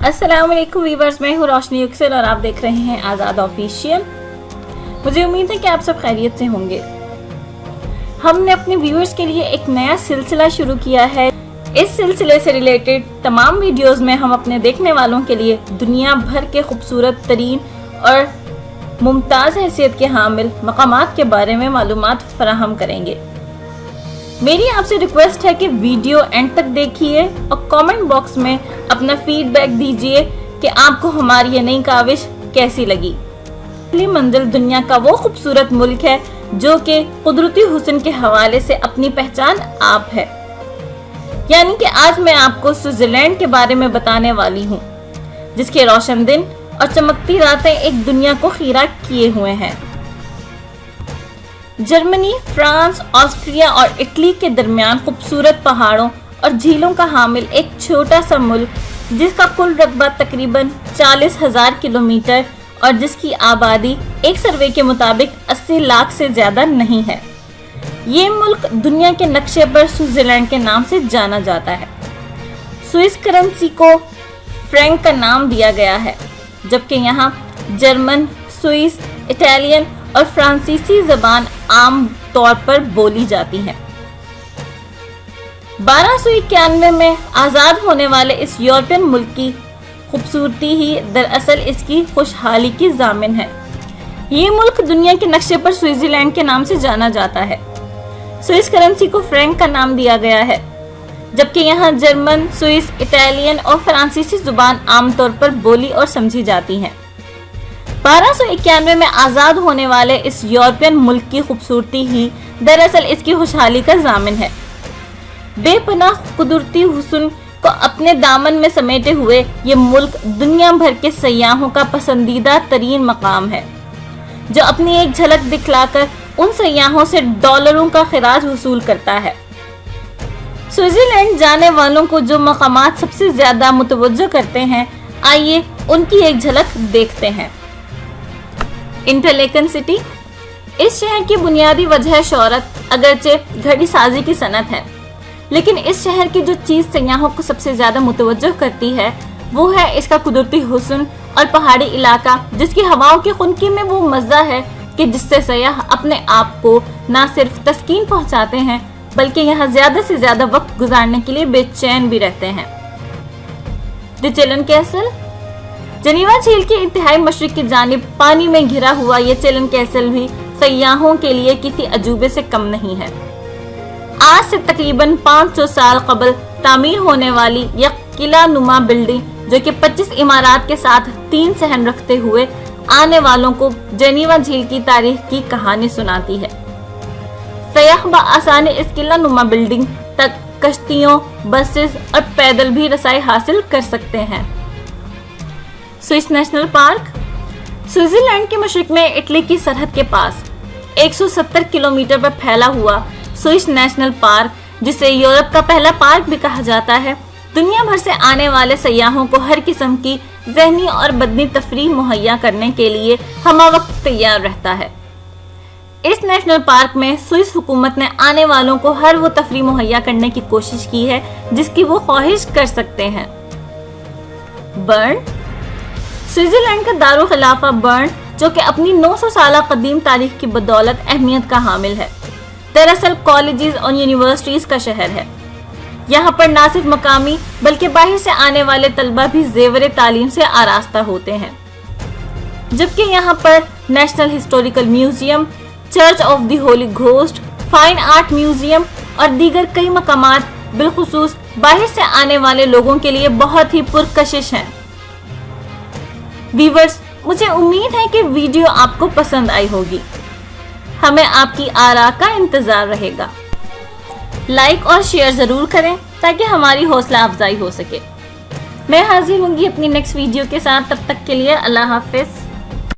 अस्सलाम वालेकुम व्यूअर्स, मैं हूँ रोशनी युक्सर और आप देख रहे हैं आज़ाद ऑफिशियल। मुझे उम्मीद है कि आप सब खैरियत से होंगे। हमने अपने व्यूअर्स के लिए एक नया सिलसिला शुरू किया है। इस सिलसिले से रिलेटेड तमाम वीडियोस में हम अपने देखने वालों के लिए दुनिया भर के खूबसूरत तरीन और मुमताज़ हैसियत के हामिल मकामात के बारे में मालूमात फराहम करेंगे। मेरी आपसे रिक्वेस्ट है कि वीडियो एंड तक देखिए और कमेंट बॉक्स में अपना फीडबैक दीजिए कि आपको हमारी ये नई काविश कैसी लगी। पहली मंजिल दुनिया का वो खूबसूरत मुल्क है जो कि कुदरती हुस्न के हवाले से अपनी पहचान आप है। यानी कि आज मैं आपको स्विट्जरलैंड के बारे में बताने वाली हूँ, जिसके रोशन दिन और चमकती रातें एक दुनिया को खीरा किए हुए हैं। जर्मनी, फ्रांस, ऑस्ट्रिया और इटली के दरमियान खूबसूरत पहाड़ों और झीलों का हामिल एक छोटा सा मुल्क, जिसका कुल रकबा तकरीबन 40,000 किलोमीटर और जिसकी आबादी एक सर्वे के मुताबिक 80 लाख से ज़्यादा नहीं है। ये मुल्क दुनिया के नक्शे पर स्विट्जरलैंड के नाम से जाना जाता है। स्विस करेंसी को फ्रैंक का नाम दिया गया है, जबकि यहाँ जर्मन, स्विस, इटालियन और फ्रांसीसी ज़बान आम तौर पर बोली जाती है। 1291 में आज़ाद होने वाले इस यूरोपियन मुल्क की खूबसूरती ही दरअसल इसकी खुशहाली की ज़ामिन है। ये मुल्क दुनिया के नक्शे पर स्विट्जरलैंड के नाम से जाना जाता है। स्विस करेंसी को फ्रैंक का नाम दिया गया है, जबकि यहाँ जर्मन, स्विस, इटालियन और फ्रांसीसी ज़ुबान आमतौर पर बोली और समझी जाती हैं। 1291 में आज़ाद होने वाले इस यूरोपियन मुल्क की खूबसूरती ही दरअसल इसकी खुशहाली का ज़ामिन है। बेपनाह कुदरती हुस्न को अपने दामन में समेटे हुए ये मुल्क दुनिया भर के सयाहों का पसंदीदा तरीन मकाम है, जो अपनी एक झलक दिखलाकर उन सयाहों से डॉलरों का खिराज वसूल करता है। स्विट्जरलैंड जाने वालों को जो मकामात सबसे ज्यादा मुतवज्जो करते हैं, आइए उनकी एक झलक देखते हैं। Interlaken city. इस शहर की बुनियादी वजह शोहरत अगरचे घड़ी साजी की सनत है, लेकिन इस शहर की जो चीज़ सयाहों को सबसे ज़्यादा मुतवज्जो करती है वो है इसका कुदरती हुस्न और पहाड़ी इलाका, जिसकी हवाओं की खुनकी में वो मज़ा है कि जिससे सयाह अपने आप को ना सिर्फ तस्कीन पहुंचाते हैं, बल्कि यहाँ ज़्यादा से ज़्यादा वक्त गुजारने के लिए बेचैन भी रहते हैं। द चेलन कैसल। जनीवा झील की इंतहाई मशरिक की जानिब पानी में घिरा हुआ ये चेलन कैसल भी सयाहों के लिए किसी अजूबे से कम नहीं है। आज से तकरीबन 500 साल कबल तामीर होने वाली यह किला नुमा बिल्डिंग, जो कि 25 इमारत के साथ 3 सहन रखते हुए आने वालों को जनीवा झील की तारीख की कहानी सुनाती है। सयाह बआसानी इस किला नुमा बिल्डिंग तक कश्तियों, बसेस और पैदल भी रसाई हासिल कर सकते हैं। Swiss national park. स्विट्जरलैंड के मशरिक में इटली की सरहद के पास 170 किलोमीटर पर फैला हुआ स्विस नेशनल पार्क, जिसे यूरोप का पहला पार्क भी कहा जाता है, दुनिया भर से आने वाले सयाहों को हर किस्म की ज़हनी और बदनी तफरीह मुहैया करने के लिए हमावक्त तैयार रहता है। इस नेशनल पार्क में स्विस हुकूमत ने आने वालों को हर वो तफरीह मुहैया करने की कोशिश की है जिसकी वो ख्वाहिश कर सकते हैं। बर्न। स्विट्जरलैंड का दारुल खिलाफा बर्न, जो कि अपनी 900 साल कदीम तारीख की बदौलत अहमियत का हामिल है, दरअसल कॉलेजेस और यूनिवर्सिटीज का शहर है। यहाँ पर ना सिर्फ मकामी बल्कि बाहर से आने वाले तलबा भी ज़ेवर तालीम से आरास्ता होते हैं, जबकि यहाँ पर national historical museum, church of the Holi ghost, fine art museum और दीगर कई मकामात बिलखुसूस बाहर से आने वाले लोगों के लिए बहुत ही पुरकशिश हैं। व्यूअर्स, मुझे उम्मीद है कि वीडियो आपको पसंद आई होगी। हमें आपकी आरा का इंतजार रहेगा। लाइक और शेयर जरूर करें ताकि हमारी हौसला अफजाई हो सके। मैं हाजिर होंगी अपनी नेक्स्ट वीडियो के साथ। तब तक के लिए अल्लाह हाफिज।